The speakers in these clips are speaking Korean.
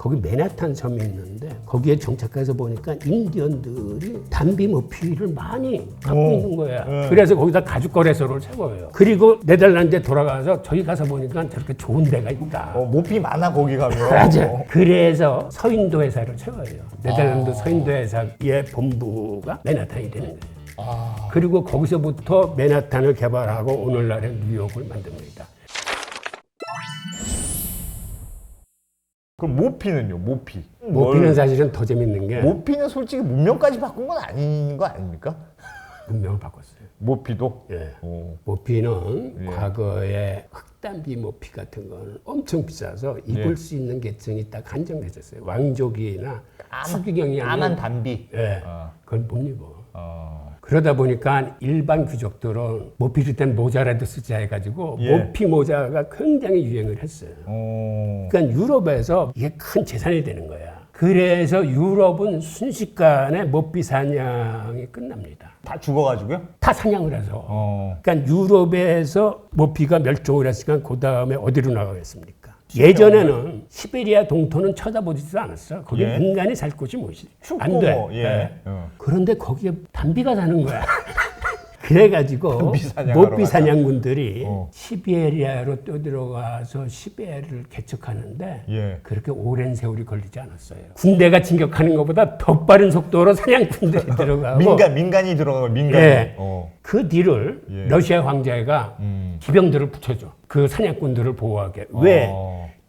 거기 맨하탄 섬이 있는데 거기에 정착해서 보니까 인디언들이 단비 모피를 많이 갖고 있는 거야. 그래서 거기다 가죽 거래소를 세워요. 그리고 네덜란드에 돌아가서 저기 가서 보니까 저렇게 좋은 데가 있다. 모피 많아 거기 가면. 맞아. 그래서 서인도 회사를 세워요. 네덜란드 서인도 회사의 본부가 맨하탄이 되는 거예요. 그리고 거기서부터 맨하탄을 개발하고 오늘날의 뉴욕을 만듭니다. 그럼 모피는요? 모피는 사실은 더 재밌는 게 모피는 솔직히 문명까지 바꾼 건 아닌 거 아닙니까? 문명을 바꿨어요. 모피도? 예. 오. 모피는 과거에 흑단비 모피 같은 거는 엄청 비싸서 입을 수 있는 계층이 딱 한정되었어요. 왕족이나 추기경이 까만 단비. 예. 그걸 못 입어. 그러다 보니까 일반 귀족들은 모피를 땐 모자라도 쓰자 해가지고 모피 모자가 굉장히 유행을 했어요. 그러니까 유럽에서 이게 큰 재산이 되는 거야. 그래서 유럽은 순식간에 모피 사냥이 끝납니다. 다 죽어가지고요? 다 사냥을 해서. 그러니까 유럽에서 모피가 멸종을 했으니까 그 다음에 어디로 나가겠습니까? 예전에는 시베리아 동토는 쳐다보지도 않았어. 거기 인간이 살 곳이 뭐지? 안 돼. 그런데 거기에 단비가 사는 거야. 그래가지고 모피 사냥꾼들이 시베리아로 뛰어들어가서 시베리아를 개척하는데 그렇게 오랜 세월이 걸리지 않았어요. 군대가 진격하는 것보다 더 빠른 속도로 사냥꾼들이 들어가고 민간이 들어가고 민간이. 그 뒤를 러시아 황제가 기병들을 붙여줘. 그 사냥꾼들을 보호하게. 왜?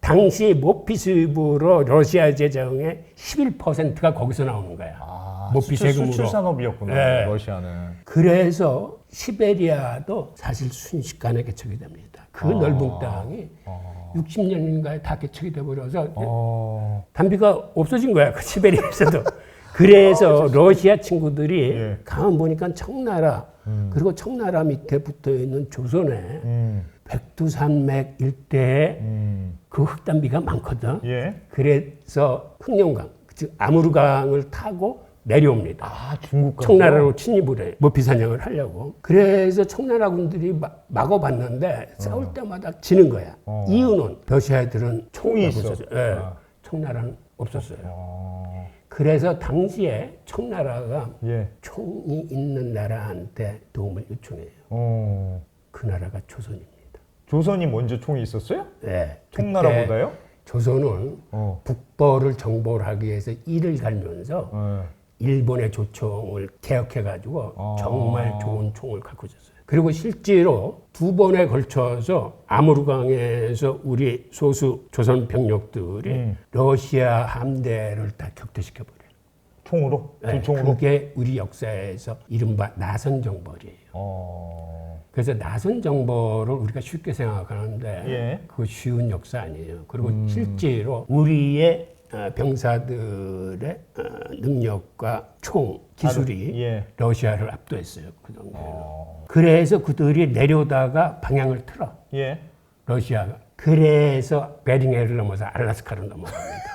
당시 모피 수입으로 러시아 재정의 11%가 거기서 나오는 거야. 모피 세금으로. 수출 산업이었구나. 러시아는. 그래서 시베리아도 사실 순식간에 개척이 됩니다. 그 넓은 땅이 60년인가에 다 개척이 돼버려서 단비가 없어진 거야. 그 시베리아에서도. 그래서 러시아 친구들이 가만 보니까 청나라 그리고 청나라 밑에 붙어있는 조선에 백두산맥 일대에 그 흑단비가 많거든. 그래서 흑룡강, 즉 아무르강을 타고 내려옵니다. 중국 청나라로 침입을 해. 모피 사냥을 하려고. 그래서 청나라 군들이 막아봤는데 싸울 때마다 지는 거야. 이유는 러시아 애들은 총이 있었어요. 청나라는 없었어요. 그래서 당시에 청나라가 총이 있는 나라한테 도움을 요청해요. 그 나라가 조선입니다. 조선이 먼저 총이 있었어요? 네. 청나라보다요? 조선은 북벌을 정복을 하기 위해서 이를 갈면서 일본의 조총을 개혁해가지고 정말 좋은 총을 갖고 있었어요. 그리고 실제로 2번에 걸쳐서 아무르강에서 우리 소수 조선 병력들이 러시아 함대를 다 격퇴시켜버려요. 총으로? 네, 총으로? 그게 우리 역사에서 이른바 나선정벌이에요. 그래서 나선정벌을 우리가 쉽게 생각하는데 그거 쉬운 역사 아니에요. 그리고 실제로 우리의 병사들의 능력과 총 기술이 러시아를 압도했어요. 그 정도로. 그래서 그들이 내려오다가 방향을 틀어. 러시아가. 그래서 베링해를 넘어서 알라스카로 넘어갑니다.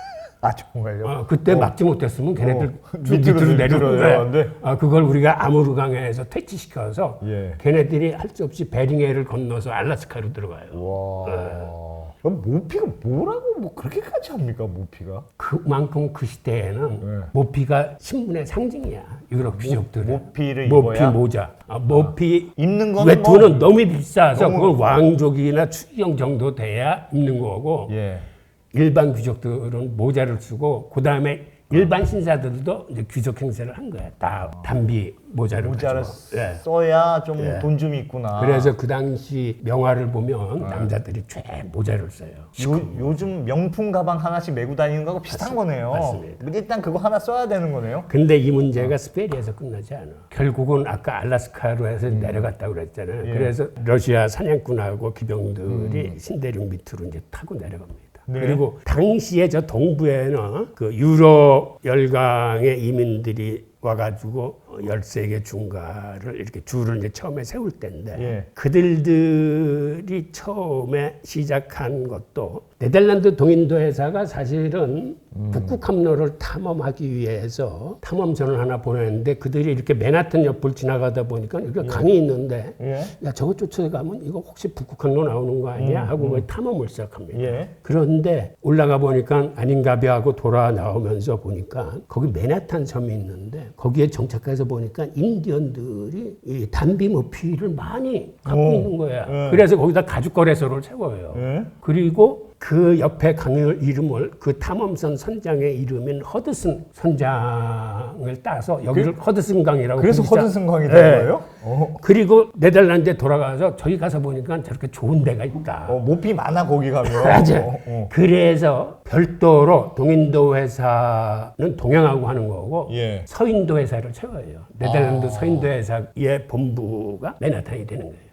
정말요? 그때 막지 못했으면 걔네들 밑으로 내려오는 거야. 그걸 우리가 아무르강에서 퇴치시켜서 걔네들이 할 수 없이 베링해를 건너서 알라스카로 들어가요. 그럼 모피가 뭐라고 그렇게까지 합니까, 모피가? 그만큼 그 시대에는 모피가 신분의 상징이야. 유럽 귀족들은. 모피를 모피 입어야? 모자. 모피 입는 거는 외투는 너무 비싸서 그건 왕족이나 추기경 정도 돼야 입는 거고 일반 귀족들은 모자를 쓰고 그 다음에 일반 신사들도 이제 귀족 행세를 한 거야. 다 단비 모자를 써야 좀 돈 좀 있구나. 그래서 그 당시 명화를 보면 남자들이 쫙 모자를 써요. 요즘 명품 가방 하나씩 메고 다니는 거하고 비슷한 거네요. 맞습니다. 일단 그거 하나 써야 되는 거네요. 근데 이 문제가 스페리에서 끝나지 않아. 결국은 아까 알라스카로 해서 내려갔다고 그랬잖아요. 그래서 러시아 사냥꾼하고 기병들이 신대륙 밑으로 이제 타고 내려갑니다. 그리고 당시에 저 동부에는 그 유럽 열강의 이민들이 와가지고 13개 중가를 이렇게 줄을 이제 처음에 세울 때인데 그들이 처음에 시작한 것도 네덜란드 동인도 회사가 사실은 북극 함로를 탐험하기 위해서 탐험선을 하나 보냈는데 그들이 이렇게 맨하튼 옆을 지나가다 보니까 이렇게 강이 있는데 예. 야 저거 쫓아가면 이거 혹시 북극 함로 나오는 거 아니야? 하고 거기 탐험을 시작합니다. 예. 그런데 올라가 보니까 아닌가비 하고 돌아 나오면서 보니까 거기 맨하탄 섬이 있는데 거기에 정착해서 보니까 인디언들이 이 단비 모피를 많이 갖고 있는 거야. 그래서 거기다 가죽 거래소를 세워요. 그리고 그 옆에 강의 이름을 그 탐험선 선장의 이름인 허드슨 선장을 따서 여기를 허드슨 강이라고 그래서 부르자. 허드슨 강이 된 네. 거예요? 그리고 네덜란드에 돌아가서 저기 가서 보니까 저렇게 좋은 데가 있다. 모피 많아 거기 가면. 맞아. 그래서 별도로 동인도 회사는 동양하고 하는 거고 예. 서인도 회사를 세워요. 네덜란드 서인도 회사의 본부가 맨하탄이 되는 거예요.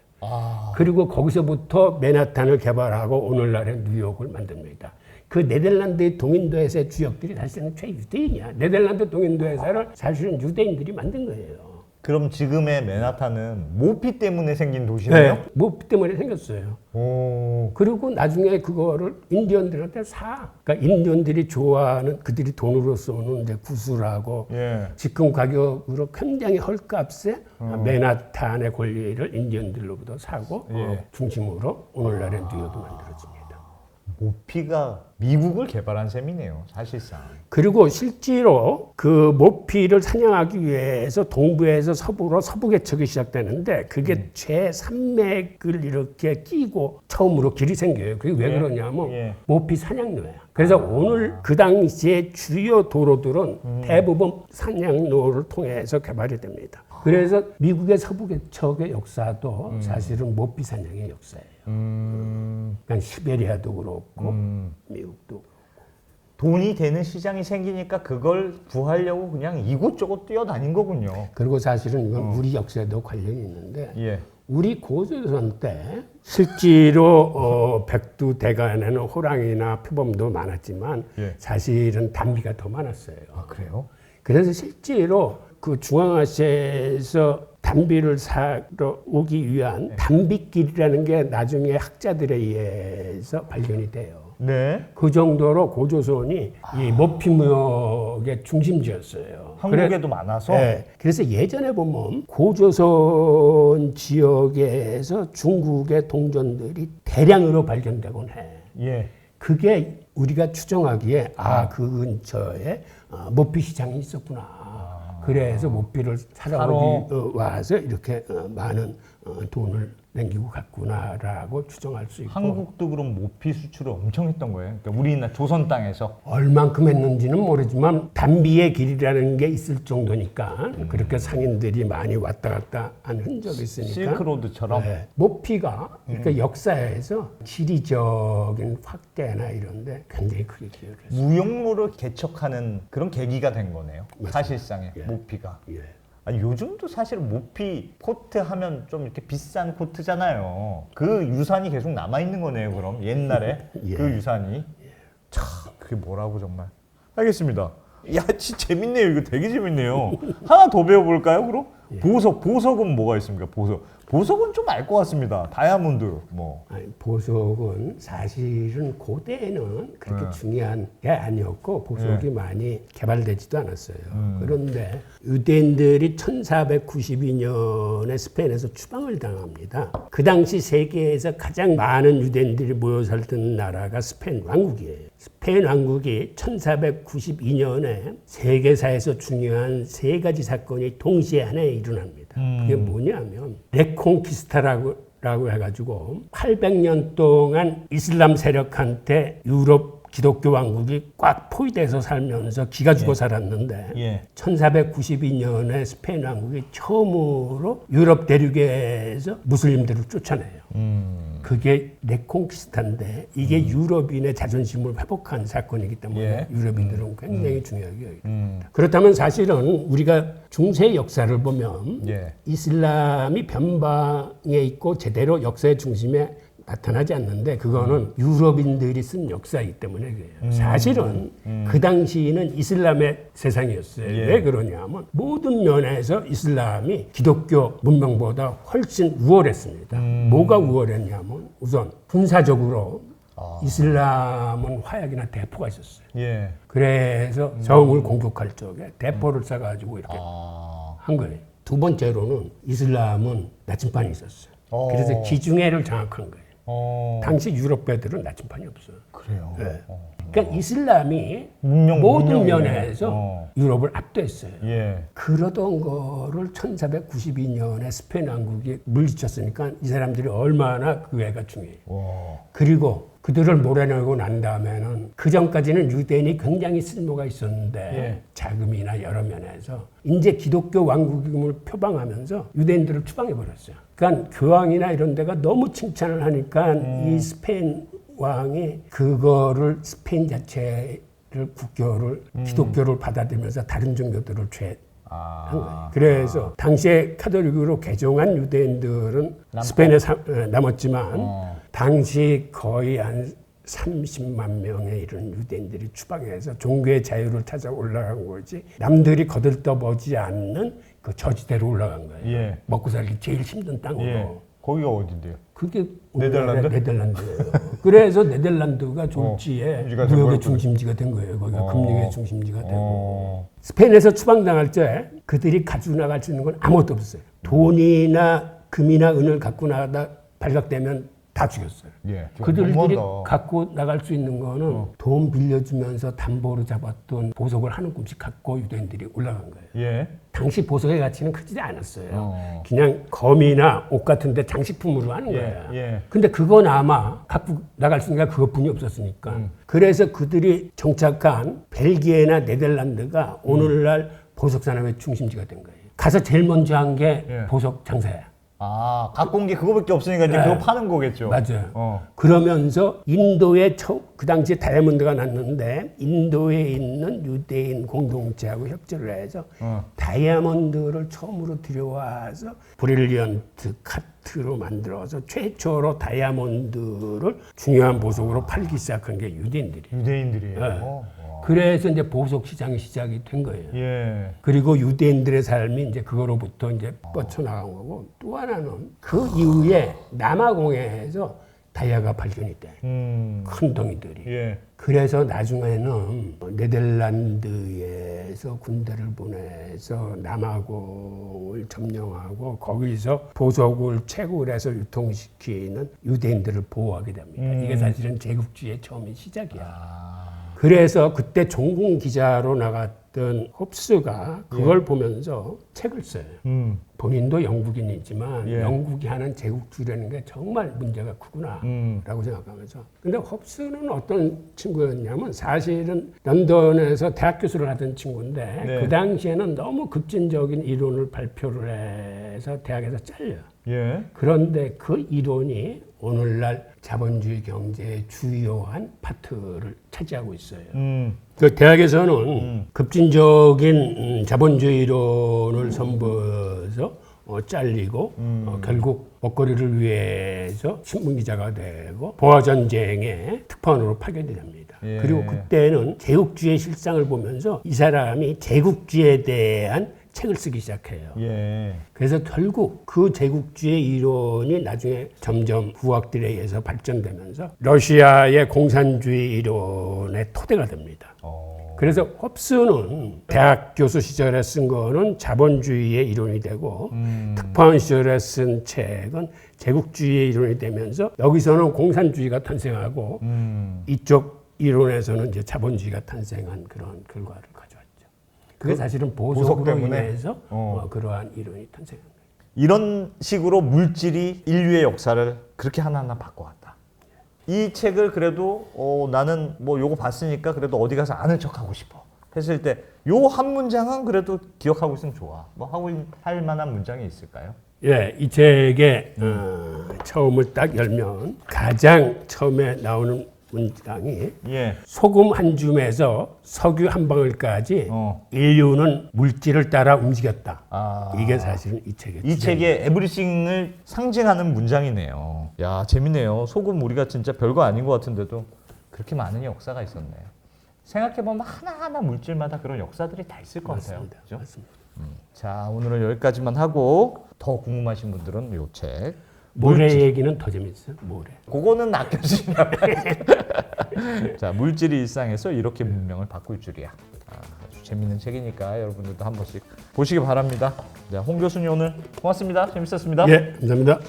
그리고 거기서부터 맨하탄을 개발하고 오늘날의 뉴욕을 만듭니다. 그 네덜란드의 동인도 회사의 주역들이 사실은 최유대인이야. 네덜란드 동인도 회사를 사실은 유대인들이 만든 거예요. 그럼 지금의 맨하탄은 모피 때문에 생긴 도시네요? 네, 모피 때문에 생겼어요. 오. 그리고 나중에 그거를 인디언들한테 사. 그러니까 인디언들이 좋아하는 그들이 돈으로 쏘는 이제 구슬하고 예. 지금 가격으로 굉장히 헐값에 맨하탄의 권리를 인디언들로부터 사고 중심으로 오늘날의 뉴욕이 만들어집니다. 모피가 미국을 개발한 셈이네요, 사실상. 그리고 실제로 그 모피를 사냥하기 위해서 동부에서 서부로 서부 개척이 시작되는데 그게 최산맥을 이렇게 끼고 처음으로 길이 생겨요. 그게 왜 그러냐면 모피 사냥로야. 그래서 오늘 그 당시에 주요 도로들은 대부분 사냥로를 통해서 개발이 됩니다. 그래서 미국의 서부 개척의 역사도 사실은 모피 사냥의 역사예요. 그러니까 시베리아도 그렇고 미국도 그렇고. 돈이 되는 시장이 생기니까 그걸 구하려고 그냥 이곳저곳 뛰어다닌 거군요. 그리고 사실은 이건 우리 역사에도 관련이 있는데 예. 우리 고조선 때 실제로 백두대간에는 호랑이나 표범도 많았지만 사실은 담비가 더 많았어요. 아, 그래요? 그래서 실제로 그 중앙아시아에서 담비를 사러 오기 위한 담비길이라는 게 나중에 학자들에 의해서 발견이 돼요. 네. 그 정도로 고조선이 이 모피무역의 중심지였어요. 한국에도 많아서. 네. 그래서 예전에 보면 고조선 지역에서 중국의 동전들이 대량으로 발견되곤 해. 예. 그게 우리가 추정하기에 그 근처에 모피 시장이 있었구나. 그래서 모피를 사러 와서 이렇게 많은 돈을 남기고 갔구나라고 추정할 수 있고. 한국도 그럼 모피 수출을 엄청 했던 거예요? 그러니까 우리나라 조선 땅에서. 얼만큼 했는지는 모르지만 담비의 길이라는 게 있을 정도니까 그렇게 상인들이 많이 왔다 갔다 한 흔적이 있으니까. 실크로드처럼. 네. 모피가 그러니까 역사에서 지리적인 확대나 이런데 굉장히 크게 기여를 했어요. 무역로를 개척하는 그런 계기가 된 거네요. 사실상의 모피가. 예. 아니, 요즘도 사실 모피 코트 하면 좀 이렇게 비싼 코트잖아요. 그 유산이 계속 남아있는 거네요, 그럼. 옛날에 그 유산이. 참, 그게 뭐라고 정말. 알겠습니다. 야, 진짜 재밌네요. 이거 되게 재밌네요. 하나 더 배워볼까요, 그럼? 보석은 뭐가 있습니까? 보석은 좀 알 것 같습니다. 다이아몬드, 뭐. 아니, 보석은 사실은 고대에는 그렇게 중요한 게 아니었고 보석이 많이 개발되지도 않았어요. 그런데 유대인들이 1492년에 스페인에서 추방을 당합니다. 그 당시 세계에서 가장 많은 유대인들이 모여 살던 나라가 스페인 왕국이에요. 스페인 왕국이 1492년에 세계사에서 중요한 세 가지 사건이 동시에 하나에 일어납니다. 그게 뭐냐면 레콩키스타라고 해가지고 800년 동안 이슬람 세력한테 유럽 기독교 왕국이 꽉 포위돼서 살면서 기가 죽어 살았는데 1492년에 스페인 왕국이 처음으로 유럽 대륙에서 무슬림들을 쫓아내요. 그게 레콩키스타인데 이게 유럽인의 자존심을 회복한 사건이기 때문에 유럽인들은 굉장히 중요하게 여깁니다. 그렇다면 사실은 우리가 중세 역사를 보면 이슬람이 변방에 있고 제대로 역사의 중심에 나타나지 않는데 그거는 유럽인들이 쓴 역사이기 때문에 그래요. 사실은 그 당시는 이슬람의 세상이었어요. 왜 그러냐면 모든 면에서 이슬람이 기독교 문명보다 훨씬 우월했습니다. 뭐가 우월했냐면 우선 군사적으로 이슬람은 화약이나 대포가 있었어요. 예. 그래서 정을 공격할 적에 대포를 쏴가지고 이렇게 아. 한 거예요. 두 번째로는 이슬람은 나침반이 있었어요. 그래서 기중해를 장악한 거예요. 당시 유럽 애들은 나침반이 없어요. 그래요. 네. 그러니까 이슬람이 문명, 모든 문명이네. 면에서 유럽을 압도했어요. 예. 그러던 거를 1492년에 스페인 왕국이 물리쳤으니까 이 사람들이 얼마나 그 애가 중요해요. 와. 그리고 그들을 몰아내고 난 다음에는 그 전까지는 유대인이 굉장히 쓸모가 있었는데 예. 자금이나 여러 면에서 이제 기독교 왕국임을 표방하면서 유대인들을 추방해버렸어요. 그러니까 교황이나 이런 데가 너무 칭찬을 하니까 이 스페인 왕이 그거를 스페인 자체를 국교를 기독교를 받아들이면서 다른 종교들을 한 거예요. 그래서 당시에 카톨릭으로 개종한 유대인들은 스페인에 남았지만 당시 거의 한 30만 명에 이른 유대인들이 추방해서 종교의 자유를 찾아 올라간 거지 남들이 거들떠보지 않는 그 저지대로 올라간 거예요. 예. 먹고 살기 제일 힘든 땅으로. 예. 거기가 어딘데요? 그게 네덜란드? 네덜란드예요. 그래서 네덜란드가 졸지에 무역의 중심지가 된 거예요. 거기가 금융의 중심지가 되고. 스페인에서 추방당할 때 그들이 가지고 나갈 수 있는 건 아무것도 없었어요. 돈이나 금이나 은을 갖고 나가다 발각되면 다 죽였어요. 예. 그들이 갖고 나갈 수 있는 거는 돈 빌려주면서 담보로 잡았던 보석을 한 움큼씩 갖고 유대인들이 올라간 거예요. 예. 당시 보석의 가치는 크지 않았어요. 그냥 검이나 옷 같은 데 장식품으로 하는 거예요. 예. 근데 그건 아마 갖고 나갈 수 있는 게 그것뿐이 없었으니까. 그래서 그들이 정착한 벨기에나 네덜란드가 오늘날 보석 산업의 중심지가 된 거예요. 가서 제일 먼저 한 게 예. 보석 장사야. 아, 갖고 온 게 그거밖에 없으니까 이제 그거 파는 거겠죠. 맞아요. 그러면서 인도에 그 당시에 다이아몬드가 났는데 인도에 있는 유대인 공동체하고 협조를 해서 다이아몬드를 처음으로 들여와서 브릴리언트 카트로 만들어서 최초로 다이아몬드를 중요한 보석으로 팔기 시작한 게 유대인들이에요. 유대인들이에요. 네. 그래서 이제 보석 시장이 시작이 된 거예요. 예. 그리고 유대인들의 삶이 이제 그거로부터 이제 뻗쳐나간 거고 또 하나는 그 이후에 남아공에서 다이아가 발견이 돼. 큰 덩이들이. 예. 그래서 나중에는 네덜란드에서 군대를 보내서 남아공을 점령하고 거기서 보석을 채굴해서 유통시키는 유대인들을 보호하게 됩니다. 이게 사실은 제국주의의 처음인 시작이야. 그래서 그때 종군 기자로 나갔던 홉스가 그걸 보면서 책을 써요. 본인도 영국인이지만 영국이 하는 제국주의라는 게 정말 문제가 크구나 라고 생각하면서. 근데 홉스는 어떤 친구였냐면 사실은 런던에서 대학 교수를 하던 친구인데 그 당시에는 너무 급진적인 이론을 발표를 해서 대학에서 잘려요. 예. 그런데 그 이론이 오늘날 자본주의 경제의 주요한 파트를 차지하고 있어요. 그 대학에서는 급진적인 자본주의 이론을 선보여서 잘리고 결국 먹거리를 위해서 신문기자가 되고 보아전쟁의 특파원으로 파견이 됩니다. 예. 그리고 그때는 제국주의의 실상을 보면서 이 사람이 제국주의에 대한 책을 쓰기 시작해요. 예. 그래서 결국 그 제국주의 이론이 나중에 점점 후학들에 의해서 발전되면서 러시아의 공산주의 이론의 토대가 됩니다. 그래서 홉스는 대학 교수 시절에 쓴 거는 자본주의의 이론이 되고 특파원 시절에 쓴 책은 제국주의의 이론이 되면서 여기서는 공산주의가 탄생하고 이쪽 이론에서는 이제 자본주의가 탄생한 그런 결과를 가져왔죠. 그게 사실은 보석으로 때문에? 인해서 그러한 이론이 탄생한 거예요. 이런 식으로 물질이 인류의 역사를 그렇게 하나하나 바꿔왔다. 이 책을 그래도 나는 뭐 요거 봤으니까 그래도 어디 가서 아는 척하고 싶어 했을 때 요 한 문장은 그래도 기억하고 있으면 좋아. 뭐 하고 할 만한 문장이 있을까요? 예, 이 책의 처음을 딱 열면 가장 처음에 나오는 문장이 예. 소금 한 줌에서 석유 한 방울까지 인류는 물질을 따라 움직였다. 이게 사실은 이 책의 이 책의 에브리싱을 상징하는 문장이네요. 야, 재밌네요. 소금 우리가 진짜 별거 아닌 것 같은데도 그렇게 많은 역사가 있었네. 생각해보면 하나하나 물질마다 그런 역사들이 다 있을 것 같아요. 그죠? 맞습니다. 자, 오늘은 여기까지만 하고 더 궁금하신 분들은 이 책 모래 얘기는 더 재밌어요. 모래. 그거는 아껴주시면. 자, 물질이 일상에서 이렇게 문명을 바꿀 줄이야. 아주 재밌는 책이니까 여러분들도 한 번씩 보시기 바랍니다. 자, 홍 교수님 오늘 고맙습니다. 재밌었습니다. 예, 감사합니다.